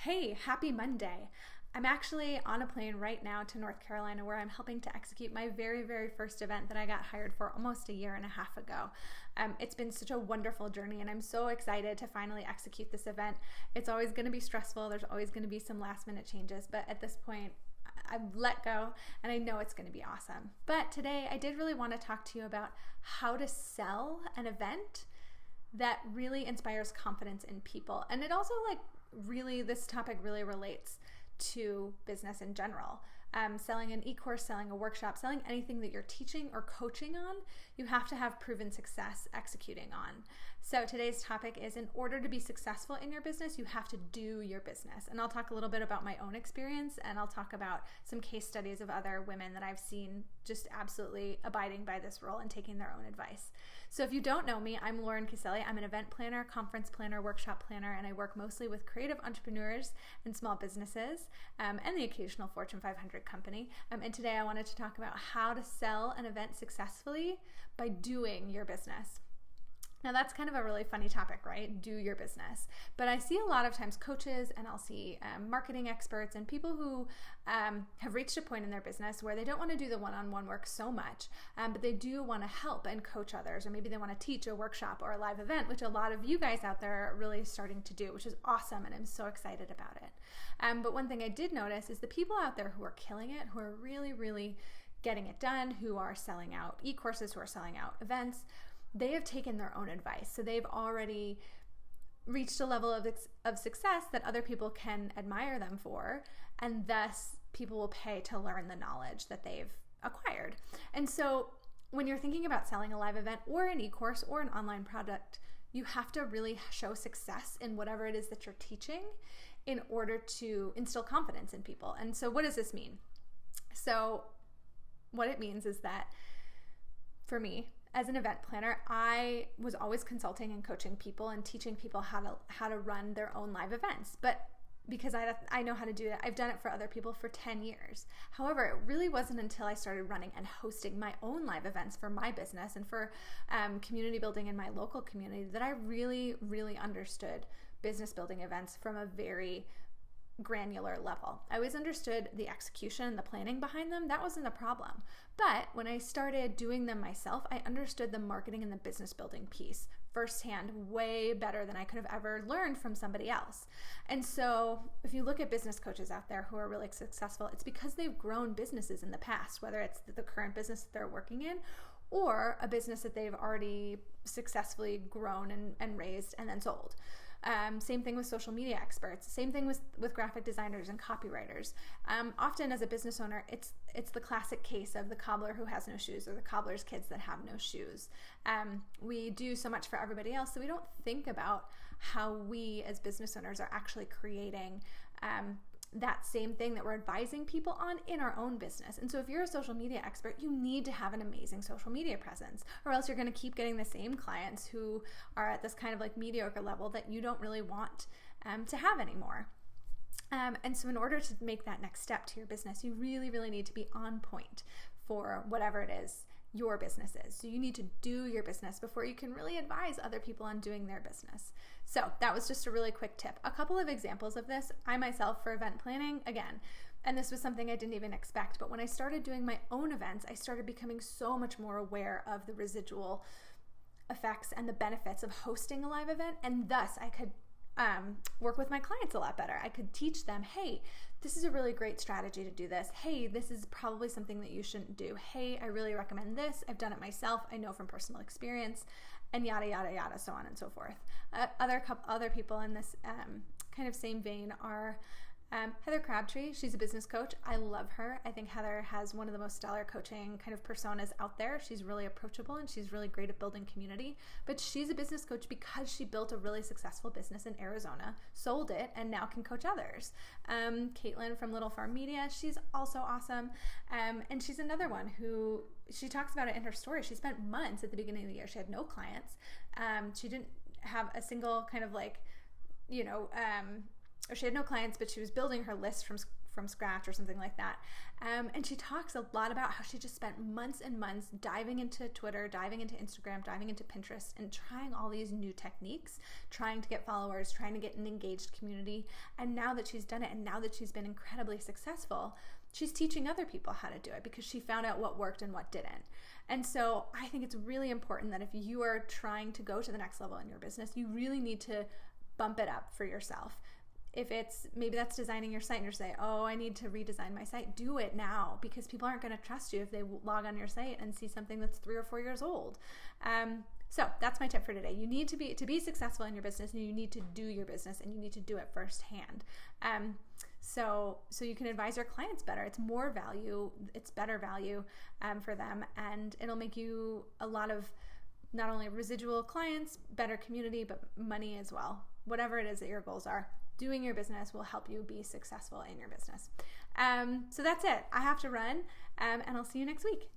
Hey, happy Monday. I'm actually on a plane right now to North Carolina where I'm helping to execute my very first event that I got hired for almost a year and a half ago. It's been such a wonderful journey and I'm so excited to finally execute this event. It's always going to be stressful. There's always going to be some last minute changes, but at this point, I've let go and I know it's going to be awesome. But today I did really want to talk to you about how to sell an event that really inspires confidence in people. And it also this topic really relates to business in general. Selling an e-course, selling a workshop, selling anything that you're teaching or coaching on, you have to have proven success executing on. So today's topic is, in order to be successful in your business, you have to do your business. And I'll talk a little bit about my own experience, and I'll talk about some case studies of other women that I've seen just absolutely abiding by this rule and taking their own advice. So if you don't know me, I'm Lauren Caselli. I'm an event planner, conference planner, workshop planner, and I work mostly with creative entrepreneurs and small businesses and the occasional Fortune 500 company. And today I wanted to talk about how to sell an event successfully by doing your business. Now that's kind of a really funny topic, right? Do your business. But I see a lot of times coaches and I'll see marketing experts and people who have reached a point in their business where they don't want to do the one-on-one work so much, but they do want to help and coach others, or maybe they want to teach a workshop or a live event, which a lot of you guys out there are really starting to do, which is awesome, and I'm so excited about it. But one thing I did notice is the people out there who are killing it, who are really getting it done, who are selling out e-courses, who are selling out events, they have taken their own advice. So they've already reached a level of success that other people can admire them for, and thus people will pay to learn the knowledge that they've acquired. And so when you're thinking about selling a live event or an e-course or an online product, you have to really show success in whatever it is that you're teaching in order to instill confidence in people. And so what does this mean? So what it means is that for me, as an event planner, I was always consulting and coaching people and teaching people how to run their own live events. But because I know how to do that, I've done it for other people for 10 years. However, it really wasn't until I started running and hosting my own live events for my business and for community building in my local community that I really understood business building events from a very granular level. I always understood the execution, the planning behind them. That wasn't a problem. But when I started doing them myself, I understood the marketing and the business building piece firsthand way better than I could have ever learned from somebody else. And so if you look at business coaches out there who are really successful, it's because they've grown businesses in the past, whether it's the current business that they're working in or a business that they've already successfully grown and raised and then sold. Same thing with social media experts. Same thing with graphic designers and copywriters. Often as a business owner, it's the classic case of the cobbler who has no shoes or the cobbler's kids that have no shoes. We do so much for everybody else, so we don't think about how we as business owners are actually creating that same thing that we're advising people on in our own business. And so if you're a social media expert, you need to have an amazing social media presence, or else you're going to keep getting the same clients who are at this kind of mediocre level that you don't really want to have anymore. And so in order to make that next step to your business, you really need to be on point for whatever it is your business is. So you need to do your business before you can really advise other people on doing their business. So that was just a really quick tip. A couple of examples of this, I myself for event planning, again, and this was something I didn't even expect, but when I started doing my own events, I started becoming so much more aware of the residual effects and the benefits of hosting a live event, and thus I could work with my clients a lot better. I could teach them, hey, this is a really great strategy to do this. Hey, this is probably something that you shouldn't do. Hey, I really recommend this. I've done it myself. I know from personal experience, and yada, so on and so forth. Other people in this kind of same vein are Heather Crabtree. She's a business coach. I love her. I think Heather has one of the most stellar coaching kind of personas out there. She's really approachable and she's really great at building community, but she's a business coach because she built a really successful business in Arizona, sold it, and now can coach others. Caitlin from Little Farm Media, she's also awesome. And she's another one who, she talks about it in her story. She spent months at the beginning of the year. She had no clients. She didn't have a single kind of or she had no clients, but she was building her list from scratch or something like that. And she talks a lot about how she just spent months and months diving into Twitter, diving into Instagram, diving into Pinterest, and trying all these new techniques, trying to get followers, trying to get an engaged community. And now that she's done it, and now that she's been incredibly successful, she's teaching other people how to do it because she found out what worked and what didn't. And so I think it's really important that if you are trying to go to the next level in your business, you really need to bump it up for yourself. If it's, maybe that's designing your site and you're saying, oh, I need to redesign my site, do it now, because people aren't going to trust you if they log on your site and see something that's 3 or 4 years old. So that's my tip for today. You need to be successful in your business, and you need to do your business, and you need to do it firsthand. So you can advise your clients better. It's more value, it's better value for them, and it'll make you a lot of not only residual clients, better community, but money as well. Whatever it is that your goals are, doing your business will help you be successful in your business. So that's it. I have to run, and I'll see you next week.